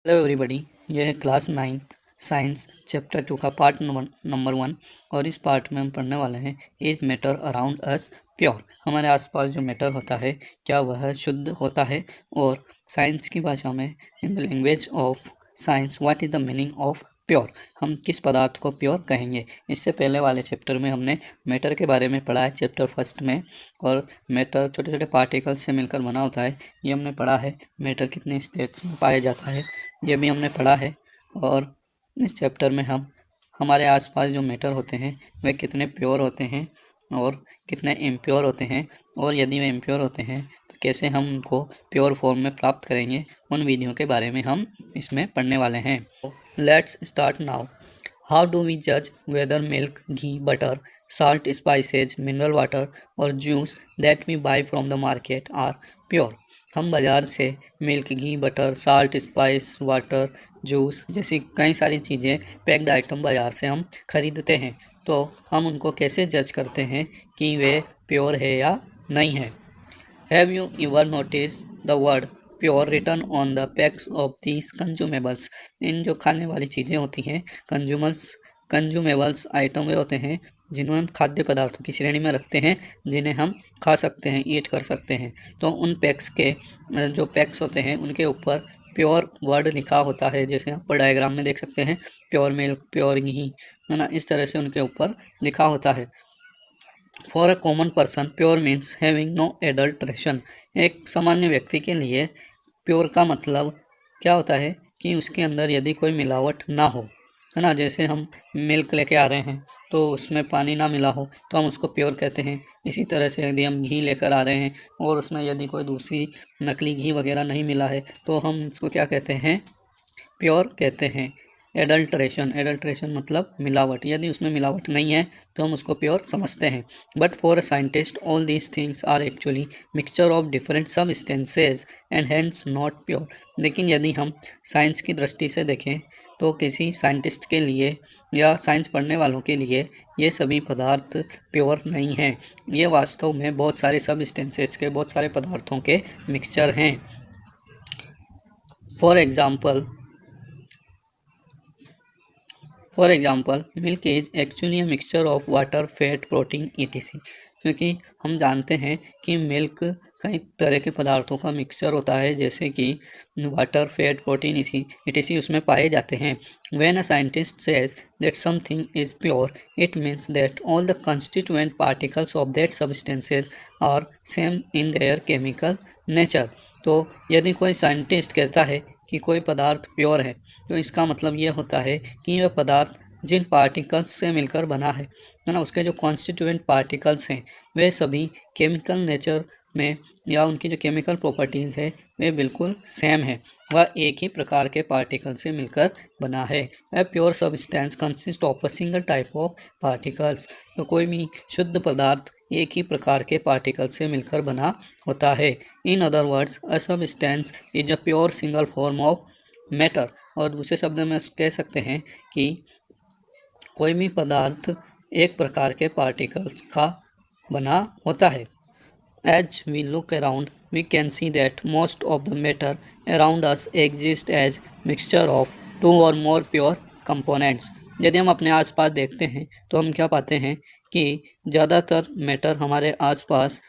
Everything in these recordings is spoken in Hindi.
हेलो एवरीबॉडी, यह है क्लास 9 साइंस चैप्टर 2 का पार्ट नंबर 1। और इस पार्ट में हम पढ़ने वाले हैं is matter around us pure. हमारे आसपास जो मैटर होता है क्या वह शुद्ध होता है। और साइंस की भाषा में in the language of science what is the meaning of pure, हम किस पदार्थ को प्योर कहेंगे। इससे पहले वाले चैप्टर में हमने मैटर के बारे में पढ़ा है, चैप्टर फर्स्ट में। और मैटर छोटे छोटे पार्टिकल्स से मिलकर बना होता है, ये हमने पढ़ा है। मैटर कितने स्टेट्स में पाया जाता है ये भी हमने पढ़ा है। और इस चैप्टर में हम हमारे आसपास जो मैटर होते हैं वे कितने प्योर होते हैं और कितने इम्प्योर होते हैं, और यदि वे इम्प्योर होते हैं तो कैसे हम उनको प्योर फॉर्म में प्राप्त करेंगे, उन विधियों के बारे में हम इसमें पढ़ने वाले हैं। Let's start now. How do we जज whether milk, ghee, butter, salt, spices, mineral water or juice that we buy from the market are pure। हम बाज़ार से milk, ghee, butter, salt, spice, water, juice जैसी कई सारी चीज़ें पैक्ड आइटम बाज़ार से हम खरीदते हैं, तो हम उनको कैसे जज करते हैं कि वे प्योर है या नहीं है। Have you ever notice the word pure written on the packs of these consumables. इन जो खाने वाली चीज़ें होती हैं कंज्यूमेबल्स आइटम वे होते हैं जिन्हें हम खाद्य पदार्थों की श्रेणी में रखते हैं, जिन्हें हम खा सकते हैं, ईट कर सकते हैं। तो उन पैक्स के जो पैक्स होते हैं उनके ऊपर प्योर वर्ड लिखा होता है, जैसे आप डायग्राम में देख सकते हैं, प्योर मिल्क, प्योर घी, है ना, इस तरह से उनके ऊपर लिखा होता है। For a common person pure means having no adulteration. एक सामान्य व्यक्ति के लिए प्योर का मतलब क्या होता है कि उसके अंदर यदि कोई मिलावट ना हो, है ना। जैसे हम मिल्क लेके आ रहे हैं तो उसमें पानी ना मिला हो तो हम उसको प्योर कहते हैं। इसी तरह से यदि हम घी लेकर आ रहे हैं और उसमें यदि कोई दूसरी नकली घी वगैरह नहीं मिला है तो हम उसको क्या कहते हैं, प्योर कहते हैं। एडल्ट्रेशन मतलब मिलावट, यदि उसमें मिलावट नहीं है तो हम उसको प्योर समझते हैं। But for a scientist all these things are actually mixture of different substances and hence not pure. लेकिन यदि हम साइंस की दृष्टि से देखें तो किसी साइंटिस्ट के लिए या साइंस पढ़ने वालों के लिए ये सभी पदार्थ प्योर नहीं हैं। ये वास्तव में बहुत सारे सबस्टेंसेस के, बहुत सारे पदार्थों के मिक्सचर हैं। For example milk is actually a mixture of water, fat, protein etc। क्योंकि हम जानते हैं कि मिल्क कई तरह के पदार्थों का मिक्सचर होता है, जैसे कि वाटर, फैट, प्रोटीन etc उसमें पाए जाते हैं। When a scientist says that something is pure it means that all the constituent particles of that substances are same in their chemical nature. तो यदि कोई साइंटिस्ट कहता है कि कोई पदार्थ प्योर है तो इसका मतलब ये होता है कि वह पदार्थ जिन पार्टिकल्स से मिलकर बना है ना, उसके जो कॉन्स्टिट्यूएंट पार्टिकल्स हैं वे सभी केमिकल नेचर में या उनकी जो केमिकल प्रॉपर्टीज़ है वे बिल्कुल सेम है, वह एक ही प्रकार के पार्टिकल से मिलकर बना है। A pure substance consist of a single type of particles. तो कोई भी शुद्ध पदार्थ एक ही प्रकार के पार्टिकल से मिलकर बना होता है। In other words a substance is a pure single form of matter. और दूसरे शब्द में कह सकते हैं कि कोई भी पदार्थ एक प्रकार के पार्टिकल्स का बना होता है। As we look around, we can see that most of the matter around us exists as mixture of two or more pure components। यदि हम अपने आसपास देखते हैं तो हम क्या पाते हैं कि ज़्यादातर मैटर हमारे आसपास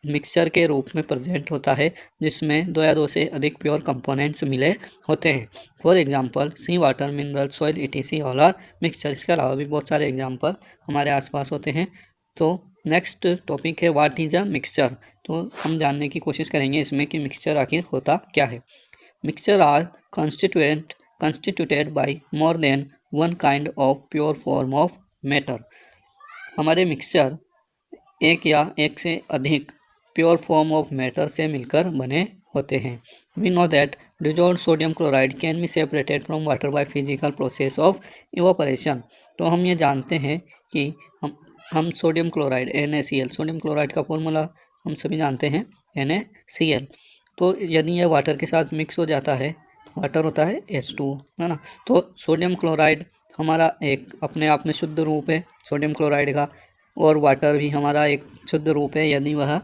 मिक्सचर के रूप में प्रेजेंट होता है, जिसमें दो या दो से अधिक प्योर कंपोनेंट्स मिले होते हैं। For example sea water, mineral, soil etc all are mixture. इसके अलावा भी बहुत सारे एग्जांपल हमारे आसपास होते हैं। तो नेक्स्ट टॉपिक है व्हाट इज़ अ मिक्सचर। तो हम जानने की कोशिश करेंगे इसमें कि मिक्सचर आखिर होता क्या है। Mixture are constituted by more than one kind of pure form of matter. हमारे मिक्सचर एक या एक से अधिक प्योर फॉर्म ऑफ मैटर से मिलकर बने होते हैं। We know that dissolved sodium chloride can be separated from water by physical process of evaporation. तो हम ये जानते हैं कि हम sodium chloride NaCl, sodium chloride का फॉर्मूला हम सभी जानते हैं NaCl। तो यदि यह वाटर के साथ मिक्स हो जाता है, वाटर होता है H2, है ना, तो सोडियम क्लोराइड हमारा एक अपने आप में शुद्ध रूप है सोडियम क्लोराइड का, और वाटर भी हमारा एक शुद्ध रूप है यदि वह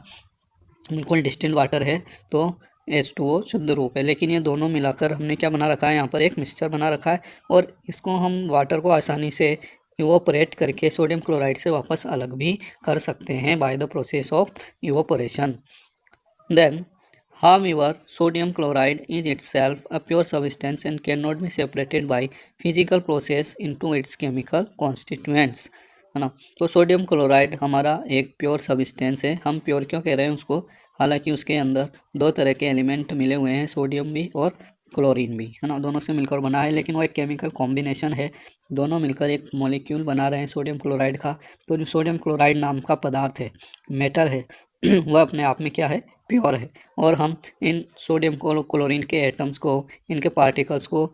बिल्कुल डिस्टिल्ड वाटर है। तो H2O शुद्ध रूप है। लेकिन ये दोनों मिलाकर हमने क्या बना रखा है, यहाँ पर एक मिक्सचर बना रखा है, और इसको हम वाटर को आसानी से इवोपरेट करके सोडियम क्लोराइड से वापस अलग भी कर सकते हैं by the process of evaporation. Then however, sodium chloride is itself a pure substance and cannot be separated by physical process into its chemical constituents, है ना। तो सोडियम क्लोराइड हमारा एक प्योर सब्सटेंस है। हम प्योर क्यों कह रहे हैं उसको, हालांकि उसके अंदर दो तरह के एलिमेंट मिले हुए हैं, सोडियम भी और क्लोरीन भी, है ना, दोनों से मिलकर बना है, लेकिन वो एक केमिकल कॉम्बिनेशन है, दोनों मिलकर एक मॉलिक्यूल बना रहे हैं सोडियम क्लोराइड का। तो जो सोडियम क्लोराइड नाम का पदार्थ है, मैटर है, वह अपने आप में क्या है, प्योर है। और हम इन सोडियम क्लोरीन के एटम्स को, इनके पार्टिकल्स को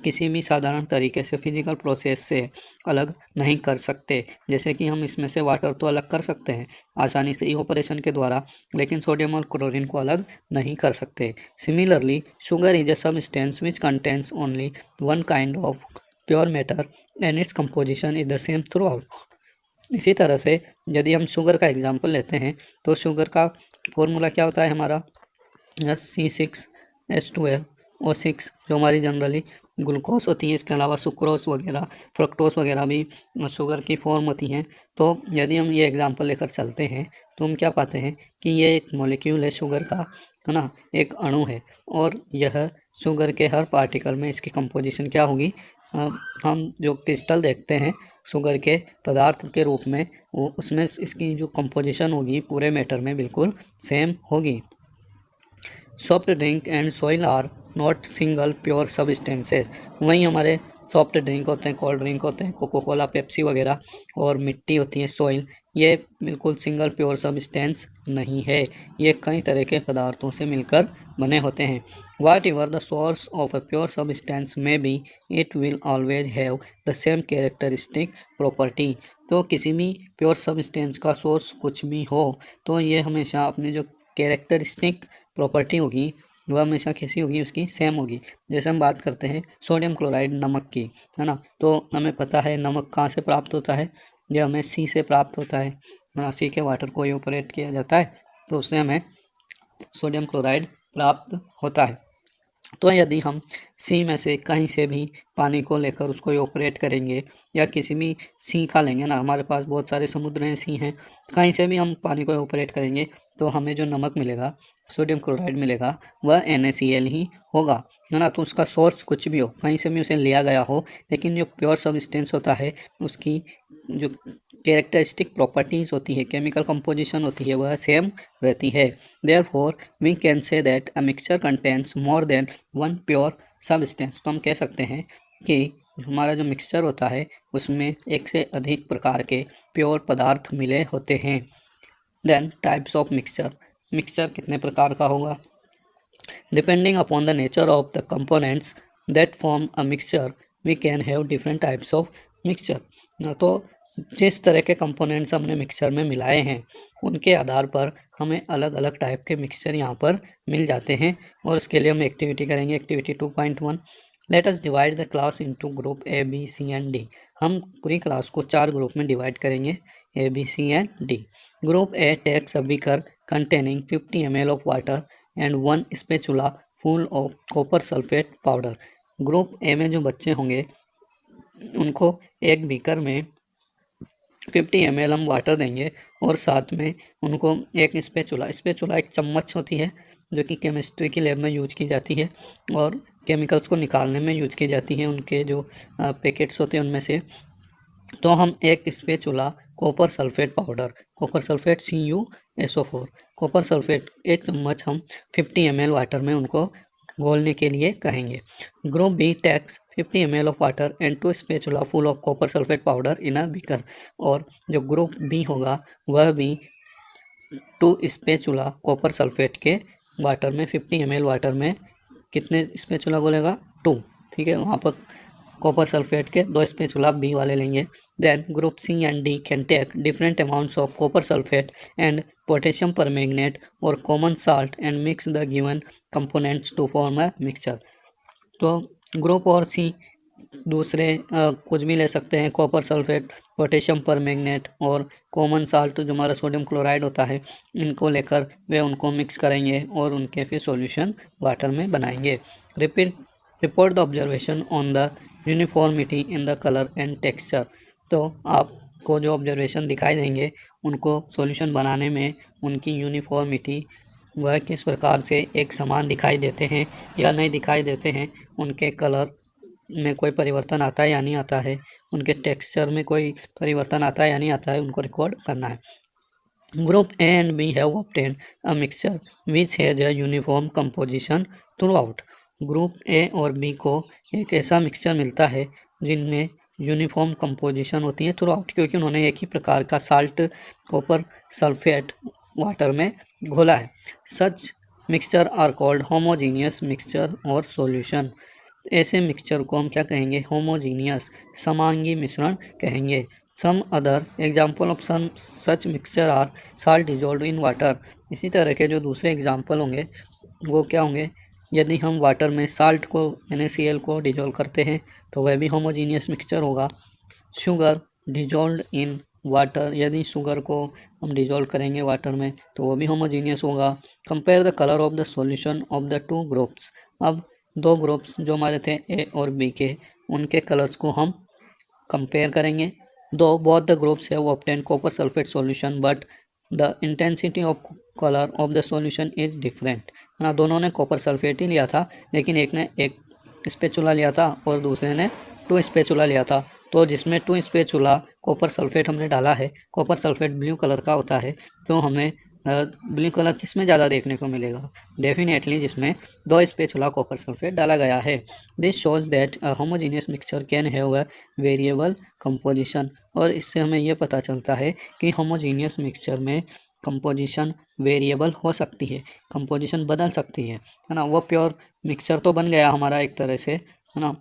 किसी भी साधारण तरीके से फिजिकल प्रोसेस से अलग नहीं कर सकते। जैसे कि हम इसमें से वाटर तो अलग कर सकते हैं आसानी से इवोपरेशन के द्वारा, लेकिन सोडियम और क्लोरीन को अलग नहीं कर सकते। Similarly sugar is a substance which contains only one kind of pure matter and its composition is the same through out. इसी तरह से यदि हम शुगर का एग्जाम्पल लेते हैं तो शुगर का फॉर्मूला क्या होता है हमारा, C6H12O6, जो हमारी जनरली ग्लूकोज होती है। इसके अलावा सुक्रोज वगैरह, फ्रक्टोज वगैरह भी शुगर की फॉर्म होती हैं। तो यदि हम ये एग्जाम्पल लेकर चलते हैं तो हम क्या पाते हैं कि ये एक मॉलिक्यूल है शुगर का, है ना, एक अणु है, और यह शुगर के हर पार्टिकल में इसकी कंपोजिशन क्या होगी, हम जो क्रिस्टल देखते हैं शुगर के पदार्थ के रूप में, वो उसमें इसकी जो कंपोजिशन होगी पूरे मैटर में बिल्कुल सेम होगी। Soft drink and soil are not single pure substances. वहीं हमारे सॉफ्ट ड्रिंक होते हैं, कोल्ड ड्रिंक होते हैं, कोको कोला, पेप्सी वगैरह, और मिट्टी होती है सॉइल, ये बिल्कुल सिंगल प्योर सब्सटेंस नहीं है, ये कई तरह के पदार्थों से मिलकर बने होते हैं। Whatever the source of a pure substance may be, it will always have the same characteristic property. तो किसी भी प्योर सब्सटेंस का सोर्स कुछ भी हो तो ये हमेशा अपनी जो कैरेक्टरिस्टिक प्रॉपर्टी होगी वह हमेशा कैसी होगी, उसकी सेम होगी। जैसे हम बात करते हैं सोडियम क्लोराइड नमक की, है ना, तो हमें पता है नमक कहाँ से प्राप्त होता है, यह हमें सी से प्राप्त होता है। सी के वाटर को इवोपरेट किया जाता है तो उससे हमें सोडियम क्लोराइड प्राप्त होता है। तो यदि हम सी में से कहीं से भी पानी को लेकर उसको इवोपरेट करेंगे, या किसी भी सी का लेंगे ना, हमारे पास बहुत सारे समुद्र हैं, सी हैं, कहीं से भी हम पानी को इवोपरेट करेंगे तो हमें जो नमक मिलेगा, सोडियम क्लोराइड मिलेगा, वह NaCl ही होगा, है ना। तो उसका सोर्स कुछ भी हो, कहीं से भी उसे लिया गया हो, लेकिन जो प्योर सब्सटेंस होता है उसकी जो कैरेक्टरिस्टिक प्रॉपर्टीज़ होती है, केमिकल कंपोजिशन होती है, वह सेम रहती है। Therefore we can say that a mixture contains more than one pure substance. तो हम कह सकते हैं कि हमारा जो मिक्सचर होता है उसमें एक से अधिक प्रकार के प्योर पदार्थ मिले होते हैं। Then types of mixture, mixture कितने प्रकार का होगा, depending upon the nature of the components that form a mixture we can have different types of mixture. तो जिस तरह के कंपोनेंट्स हमने मिक्सचर में मिलाए हैं उनके आधार पर हमें अलग अलग टाइप के मिक्सचर यहाँ पर मिल जाते हैं। और उसके लिए हम एक्टिविटी करेंगे, activity 2.1। Let us divide the class into group A, B, C and D। हम पूरी क्लास को 4 ग्रुप में डिवाइड करेंगे, A, B, C and D। Group A takes a beaker containing 50 ml of water and 1 spatula full of copper sulphate powder. Group A में जो बच्चे होंगे उनको एक बीकर में 50 ml हम वाटर देंगे, और साथ में उनको एक स्पैचुला एक चम्मच होती है जो कि केमिस्ट्री की लैब में यूज की जाती है और केमिकल्स को निकालने में यूज की जाती है, उनके जो पैकेट्स होते हैं उनमें से। तो हम एक spatula copper sulphate powder, copper sulphate CuSO4, copper sulphate एक चम्मच हम 50 ml वाटर में उनको घोलने के लिए कहेंगे। Group B takes 50 ml of water and 2 spatula full of copper sulphate powder in a beaker. और जो ग्रुप B होगा वह भी 2 स्पैचुला कॉपर सल्फेट के वाटर में 50 ml वाटर में कितने स्पैचुला घोलेगा, 2, ठीक है। वहाँ पर कॉपर सल्फेट के 2 स्पैचुला B वाले लेंगे। Then group C and D can take different amounts of copper sulphate and potassium permanganate और common salt and mix the given components to form a mixture. तो ग्रुप और C दूसरे कुछ भी ले सकते हैं, कॉपर सल्फेट, पोटेशियम परमैंगनेट और कॉमन साल्ट जो हमारा सोडियम क्लोराइड होता है, इनको लेकर वे उनको मिक्स करेंगे और उनके फिर सॉल्यूशन वाटर में बनाएंगे। Report the observation on the uniformity in the colour and texture. तो आपको जो ऑब्जर्वेशन दिखाई देंगे उनको सॉल्यूशन बनाने में उनकी यूनिफॉर्मिटी, वह किस प्रकार से एक समान दिखाई देते हैं या नहीं दिखाई देते हैं, उनके कलर में कोई परिवर्तन आता है या नहीं आता है, उनके टेक्सचर में कोई परिवर्तन आता है या नहीं आता है, उनको रिकॉर्ड करना है। Group A and B have obtained a mixture which has a uniform composition throughout. Group A और बी को एक ऐसा मिक्सचर मिलता है जिनमें यूनिफॉर्म कंपोजिशन होती है थ्रू आउट, क्योंकि उन्होंने एक ही प्रकार का साल्ट कॉपर सल्फेट वाटर में घोला है। Such mixture are called homogeneous mixture or solution. ऐसे मिक्सचर को हम क्या कहेंगे? होमोजीनियस, समांगी मिश्रण कहेंगे। Some other example of some such mixture are salt dissolve in water. इसी तरह के जो दूसरे एग्जाम्पल होंगे वो क्या होंगे? यदि हम वाटर में साल्ट को NaCl को डिजोल्व करते हैं तो वह भी होमोजीनियस मिक्सचर होगा। शुगर डिजोल्व इन वाटर, यदि शुगर को हम डिजोल्व करेंगे वाटर में तो वो भी होमोजीनियस होगा। Compare the colour of the solution of the two groups. अब दो ग्रुप्स जो हमारे थे ए और बी के, उनके कलर्स को हम कंपेयर करेंगे। दो both the groups have obtained copper sulphate solution but the intensity of colour of the solution is different. है ना, दोनों ने कॉपर सल्फेट ही लिया था, लेकिन एक ने एक स्पेचुला लिया था और दूसरे ने 2 स्पेचुला लिया था। तो जिसमें 2 स्पेचुला कॉपर सल्फेट हमने डाला है, कॉपर सल्फेट ब्लू कलर का होता है, तो हमें ब्लू कलर किस में ज़्यादा देखने को मिलेगा? डेफिनेटली जिसमें 2 स्पेचुला कॉपर सल्फेट डाला गया है। This shows that a homogeneous mixture can have a variable composition. और इससे हमें यह पता चलता है कि होमोजीनियस मिक्सचर में कंपोजिशन वेरिएबल हो सकती है, कंपोजिशन बदल सकती है ना। वो प्योर मिक्सचर तो बन गया हमारा एक तरह से, है ना।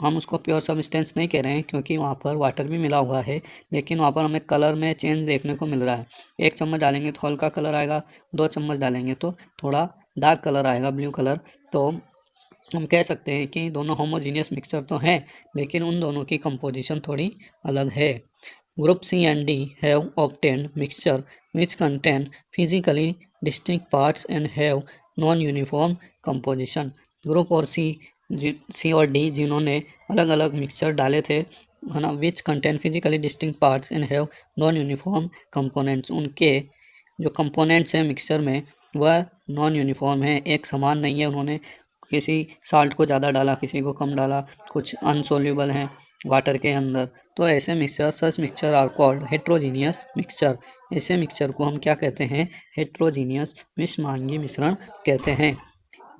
हम उसको प्योर सब्सटेंस नहीं कह रहे हैं क्योंकि वहाँ पर वाटर भी मिला हुआ है, लेकिन वहाँ पर हमें कलर में चेंज देखने को मिल रहा है। 1 चम्मच डालेंगे तो हल्का कलर आएगा, 2 चम्मच डालेंगे तो थोड़ा डार्क कलर आएगा, ब्लू कलर। तो हम कह सकते हैं कि दोनों होमोजीनियस मिक्सचर तो हैं, लेकिन उन दोनों की कंपोजिशन थोड़ी अलग है। Group C and D have obtained mixture which contain physically distinct parts and have non uniform composition. Group और सी और डी जिन्होंने अलग अलग मिक्सचर डाले थे, है ना, विच contain physically distinct parts and have non uniform components, उनके जो कंपोनेंट्स हैं मिक्सचर में वह नॉन यूनिफॉर्म है, एक समान नहीं है। उन्होंने किसी साल्ट को ज़्यादा डाला, किसी को कम डाला, कुछ अनसोल्यूबल हैं वाटर के अंदर। तो ऐसे mixture, such mixture are called heterogeneous mixture. ऐसे मिक्सचर को हम क्या कहते हैं? हेट्रोजीनियस, विषमांगी मिश्रण कहते हैं।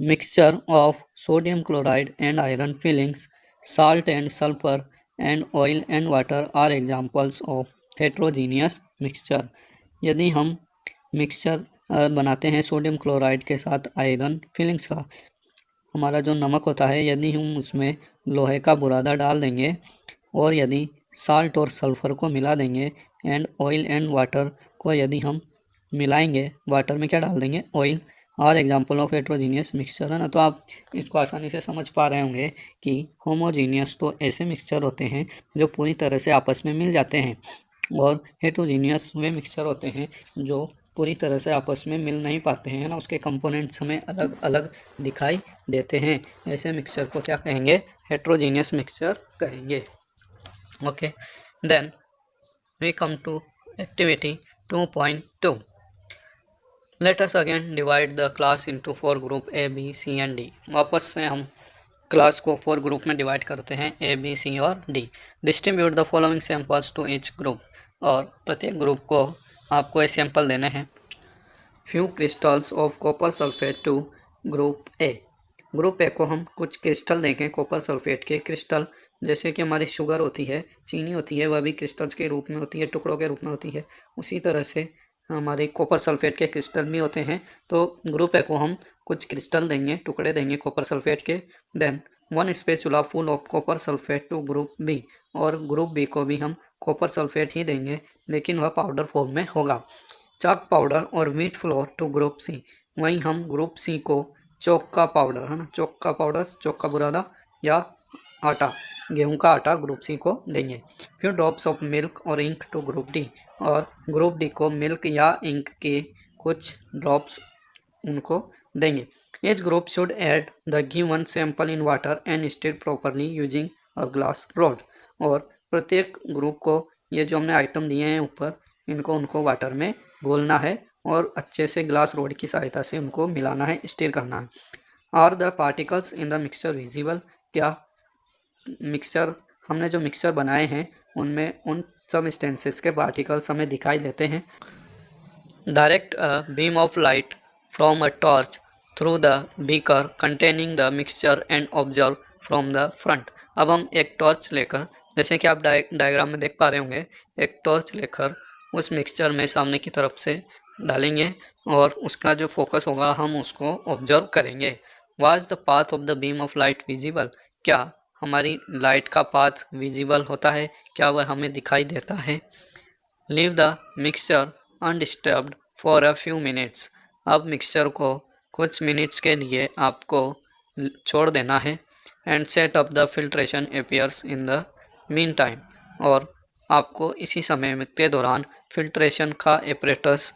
Mixture of sodium chloride and iron filings, salt and sulfur and oil and water are examples of heterogeneous mixture। यदि हम मिक्सचर बनाते हैं सोडियम क्लोराइड के साथ आयरन फिलिंग्स का, हमारा जो नमक होता है, यदि हम उसमें लोहे का बुरादा डाल देंगे और यदि साल्ट और सल्फ़र को मिला देंगे एंड ऑयल एंड वाटर को यदि हम मिलाएंगे, वाटर में क्या डाल देंगे? ऑयल। और एग्जाम्पल ऑफ हेट्रोजीनियस मिक्सचर, है ना। तो आप इसको आसानी से समझ पा रहे होंगे कि होमोजीनियस तो ऐसे मिक्सचर होते हैं जो पूरी तरह से आपस में मिल जाते हैं, और हेट्रोजीनियस वे मिक्सचर होते हैं जो पूरी तरह से आपस में मिल नहीं पाते हैं, ना। उसके कंपोनेंट्स हमें अलग अलग दिखाई देते हैं। ऐसे मिक्सचर को क्या कहेंगे? हेट्रोजीनियस मिक्सचर कहेंगे। Okay, then we come to activity 2.2। Let us again divide the class into 4 group A, B, C and D। वापस से हम क्लास को 4 ग्रुप में डिवाइड करते हैं, A, B, C और D। Distribute the following samples to each group. और प्रत्येक ग्रुप को आपको ये सैंपल देने हैं। Few crystals of copper sulphate to group A। Group A को हम कुछ क्रिस्टल देखें, कॉपर सल्फेट के क्रिस्टल, जैसे कि हमारी शुगर होती है, चीनी होती है, वह भी क्रिस्टल्स के रूप में होती है, टुकड़ों के रूप में होती है। उसी तरह से हमारे कॉपर सल्फेट के क्रिस्टल भी होते हैं। तो ग्रुप ए को हम कुछ क्रिस्टल देंगे, टुकड़े देंगे कॉपर सल्फेट के। Then 1 spatula full of copper sulphate to group B. और ग्रुप बी को भी हम कॉपर सल्फेट ही देंगे, लेकिन वह पाउडर फॉर्म में होगा। चाक पाउडर और wheat flour to group C. वहीं हम ग्रुप सी को चौक का पाउडर, है ना, चौक का पाउडर, चौक का बुरादा या आटा, गेहूं का आटा ग्रुप सी को देंगे। फ्यू ड्रॉप्स ऑफ मिल्क और इंक टू ग्रुप डी, और ग्रुप डी को मिल्क या इंक के कुछ ड्रॉप्स उनको देंगे। H group should add the given sample in water and stir properly using a glass rod, और प्रत्येक ग्रुप को ये जो हमने आइटम दिए हैं ऊपर, इनको उनको वाटर में घोलना है और अच्छे से ग्लास रॉड की सहायता से उनको मिलाना है, स्टिर करना है। Are the particles in the mixture visible, क्या मिक्सचर हमने जो मिक्सचर बनाए हैं उनमें उन सबस्टेंसेस के पार्टिकल्स हमें दिखाई देते हैं। Direct a beam of light from a torch through the beaker containing the mixture and observe from the front. अब हम एक टॉर्च लेकर, जैसे कि आप डायग्राम में देख पा रहे होंगे, एक टॉर्च लेकर उस मिक्सचर में सामने की तरफ से डालेंगे और उसका जो फोकस होगा हम उसको ऑब्जर्व करेंगे। Was the path of the beam of light visible, क्या हमारी लाइट का पाथ विजिबल होता है, क्या वह हमें दिखाई देता है। Leave the mixture undisturbed for a few minutes, अब मिक्सचर को कुछ मिनट्स के लिए आपको छोड़ देना है। And set up the filtration appears in the mean time, और आपको इसी समय के दौरान फिल्ट्रेशन का एपरेटस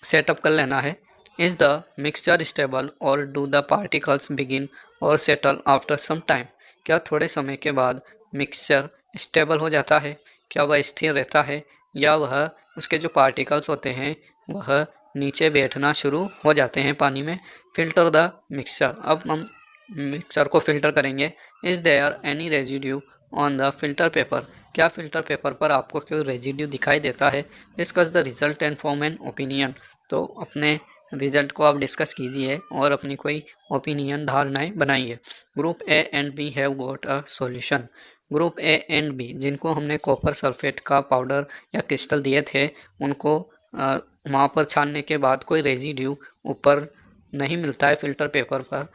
सेटअप कर लेना है। इज़ द मिक्सचर स्टेबल और डू द पार्टिकल्स बिगिन और सेटल आफ्टर सम टाइम, क्या थोड़े समय के बाद मिक्सचर स्टेबल हो जाता है, क्या वह स्थिर रहता है, या वह उसके जो पार्टिकल्स होते हैं वह नीचे बैठना शुरू हो जाते हैं पानी में। फिल्टर द मिक्सचर, अब हम मिक्सचर को फिल्टर करेंगे। Is there any residue on the filter paper, क्या फिल्टर पेपर पर आपको कोई रेजिड्यू दिखाई देता है। Discuss the result and form an opinion, तो अपने रिजल्ट को आप डिस्कस कीजिए और अपनी कोई ओपिनियन, धारणाएं बनाइए। Group A and B have got a solution, group A and B जिनको हमने कॉपर सल्फेट का पाउडर या क्रिस्टल दिए थे, उनको वहाँ पर छानने के बाद कोई रेजिड्यू ऊपर नहीं मिलता है फिल्टर पेपर पर।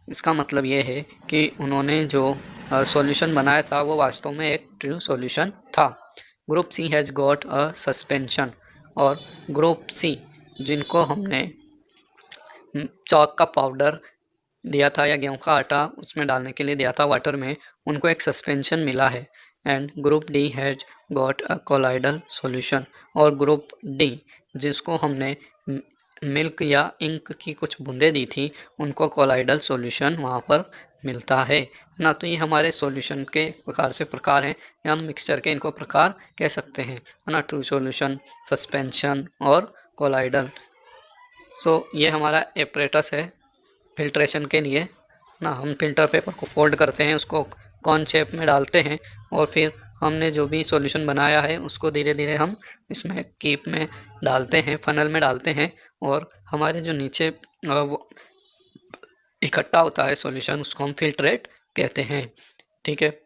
इसका मतलब ये है कि उन्होंने जो सॉल्यूशन बनाया था वो वास्तव में एक ट्रू सॉल्यूशन था। Group C has got a suspension, और ग्रुप सी जिनको हमने चॉक का पाउडर दिया था या गेहूं का आटा उसमें डालने के लिए दिया था वाटर में, उनको एक सस्पेंशन मिला है। And group D has got a colloidal solution, और ग्रुप डी जिसको हमने मिल्क या इंक की कुछ बूंदें दी थी उनको कोलाइडल सॉल्यूशन वहाँ पर मिलता है ना। तो ये हमारे सॉल्यूशन के प्रकार से प्रकार हैं, या हम मिक्सचर के इनको प्रकार कह सकते हैं, है ना। ट्रू सॉल्यूशन, सस्पेंशन और कोलाइडल। सो ये हमारा एपरेटस है फिल्ट्रेशन के लिए ना। हम फिल्टर पेपर को फोल्ड करते हैं, उसको कॉन शेप में डालते हैं और फिर हमने जो भी सॉल्यूशन बनाया है उसको धीरे धीरे हम इसमें कीप में डालते हैं, फनल में डालते हैं, और हमारे जो नीचे वो इकट्ठा होता है सॉल्यूशन उसको हम फिल्ट्रेट कहते हैं। ठीक है।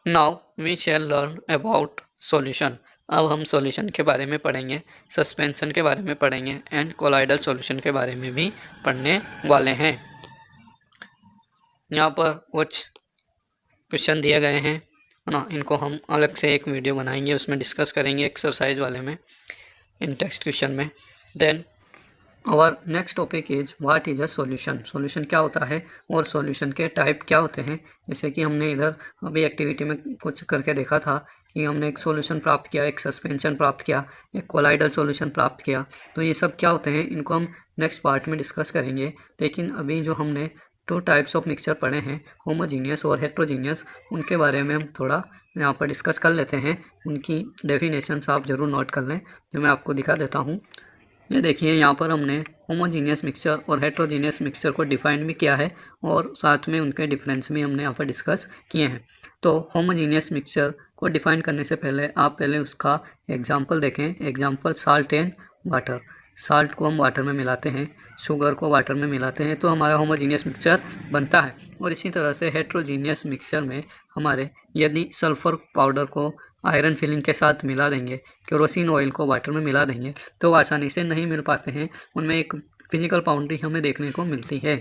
Now we shall learn about solution, अब हम सॉल्यूशन के बारे में पढ़ेंगे, सस्पेंशन के बारे में पढ़ेंगे एंड कोलाइडल सॉल्यूशन के बारे में भी पढ़ने वाले हैं। यहाँ पर कुछ क्वेश्चन दिए गए हैं ना, इनको हम अलग से एक वीडियो बनाएंगे, उसमें डिस्कस करेंगे एक्सरसाइज वाले में, इन टेक्स्ट क्वेश्चन में। Then our next topic is what is a solution, solution क्या होता है और सॉल्यूशन के टाइप क्या होते हैं। जैसे कि हमने इधर अभी एक्टिविटी में कुछ करके देखा था कि हमने एक सॉल्यूशन प्राप्त किया, एक सस्पेंशन प्राप्त किया, एक कोलाइडल सॉल्यूशन प्राप्त किया। तो ये सब क्या होते हैं, इनको हम नेक्स्ट पार्ट में डिस्कस करेंगे। लेकिन अभी जो हमने 2 टाइप्स ऑफ मिक्सचर पढ़े हैं, होमोजीनियस और हेट्रोजीनियस, उनके बारे में हम थोड़ा यहाँ पर डिस्कस कर लेते हैं। उनकी डेफिनेशंस आप ज़रूर नोट कर लें, जो मैं आपको दिखा देता हूँ। ये देखिए यहाँ पर हमने होमोजीनियस मिक्सचर और हेट्रोजीनियस मिक्सचर को डिफाइन भी किया है और साथ में उनके डिफरेंस भी हमने यहाँ पर डिस्कस किए हैं। तो होमोजीनियस मिक्सचर को डिफाइन करने से पहले आप पहले उसका एग्जांपल देखें। Example salt and water, salt को हम वाटर में मिलाते हैं, शुगर को वाटर में मिलाते हैं, तो हमारा होमोजीनियस मिक्सचर बनता है। और इसी तरह से हेट्रोजीनियस मिक्सचर में हमारे यदि सल्फ़र पाउडर को आयरन फिलिंग के साथ मिला देंगे, केरोसिन ऑयल को वाटर में मिला देंगे, तो आसानी से नहीं मिल पाते हैं, उनमें एक फिजिकल बाउंड्री हमें देखने को मिलती है।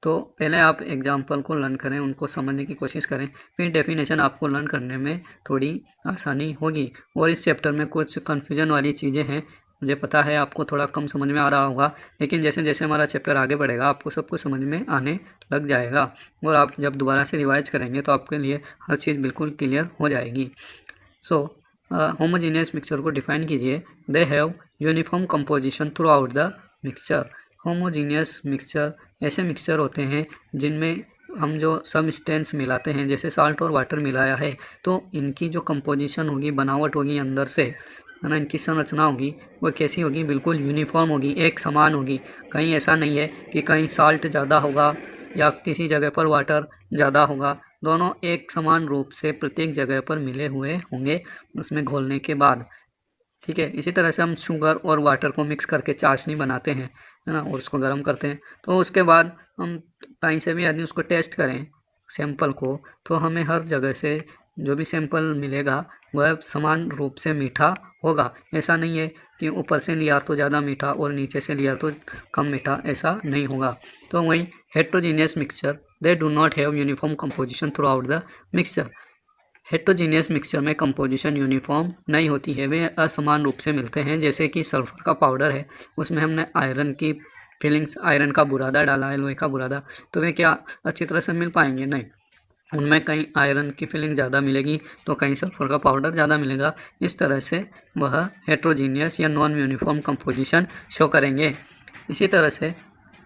तो पहले आप एग्जाम्पल को लर्न करें, उनको समझने की कोशिश करें, फिर डेफिनेशन आपको लर्न करने में थोड़ी आसानी होगी। और इस चैप्टर में कुछ कन्फ्यूजन वाली चीज़ें हैं, मुझे पता है आपको थोड़ा कम समझ में आ रहा होगा, लेकिन जैसे जैसे हमारा चैप्टर आगे बढ़ेगा आपको सब कुछ समझ में आने लग जाएगा और आप जब दोबारा से रिवाइज करेंगे तो आपके लिए हर चीज़ बिल्कुल क्लियर हो जाएगी। सो होमोजीनियस मिक्सचर को डिफाइन कीजिए। They have uniform composition through out the mixture. Homogeneous mixture ऐसे मिक्सचर होते हैं जिनमें हम जो सबस्टेंस मिलाते हैं, जैसे साल्ट और वाटर मिलाया है, तो इनकी जो कंपोजिशन होगी, बनावट होगी अंदर से, है ना, इनकी संरचना होगी वो कैसी होगी, बिल्कुल यूनिफॉर्म होगी, एक समान होगी। कहीं ऐसा नहीं है कि कहीं साल्ट ज़्यादा होगा या किसी जगह पर वाटर ज़्यादा होगा। दोनों एक समान रूप से प्रत्येक जगह पर मिले हुए होंगे उसमें घोलने के बाद। ठीक है, इसी तरह से हम शुगर और वाटर को मिक्स करके चाशनी बनाते हैं, है ना, और उसको गर्म करते हैं। तो उसके बाद हम कहीं से भी यदि उसको टेस्ट करें सैंपल को, तो हमें हर जगह से जो भी सैंपल मिलेगा वह समान रूप से मीठा होगा। ऐसा नहीं है कि ऊपर से लिया तो ज़्यादा मीठा और नीचे से लिया तो कम मीठा, ऐसा नहीं होगा। तो वहीं heterogeneous mixture, they do not have uniform composition through out the mixture. Heterogeneous mixture में कंपोजिशन यूनिफॉर्म नहीं होती है, वे असमान रूप से मिलते हैं। जैसे कि सल्फर का पाउडर है, उसमें हमने आयरन की फिलिंग्स, आयरन का बुरादा डाला है, लोहे का बुरादा, तो वे क्या अच्छी तरह से मिल पाएंगे? नहीं, उनमें कहीं आयरन की फिलिंग ज़्यादा मिलेगी तो कहीं सल्फर का पाउडर ज़्यादा मिलेगा। इस तरह से वह हेट्रोजीनियस या नॉन यूनिफॉर्म कंपोजिशन शो करेंगे। इसी तरह से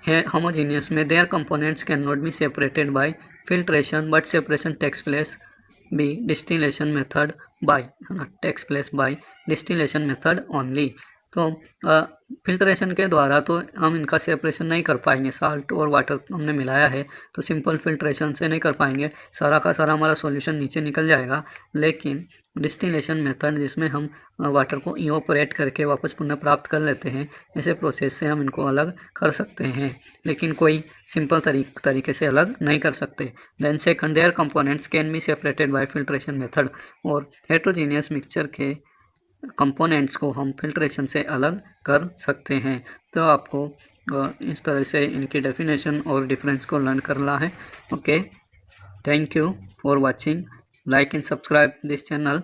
है होमोजीनियस में their components can not be separated by filtration but separation takes place by distillation method by, है ना, takes place by distillation method only. तो फिल्ट्रेशन के द्वारा तो हम इनका सेपरेशन नहीं कर पाएंगे। साल्ट और वाटर हमने मिलाया है तो सिंपल फिल्ट्रेशन से नहीं कर पाएंगे, सारा का सारा हमारा सॉल्यूशन नीचे निकल जाएगा। लेकिन डिस्टिलेशन मेथड, जिसमें हम वाटर को इवोपरेट करके वापस पुनः प्राप्त कर लेते हैं, ऐसे प्रोसेस से हम इनको अलग कर सकते हैं, लेकिन कोई सिंपल तरीके से अलग नहीं कर सकते। Then second, their components can be separated by filtration method. और हेट्रोजीनियस मिक्सचर के कंपोनेंट्स को हम फिल्ट्रेशन से अलग कर सकते हैं। तो आपको इस तरह से इनकी डेफिनेशन और डिफरेंस को लर्न करना है। Okay, thank you for watching, like and subscribe this channel.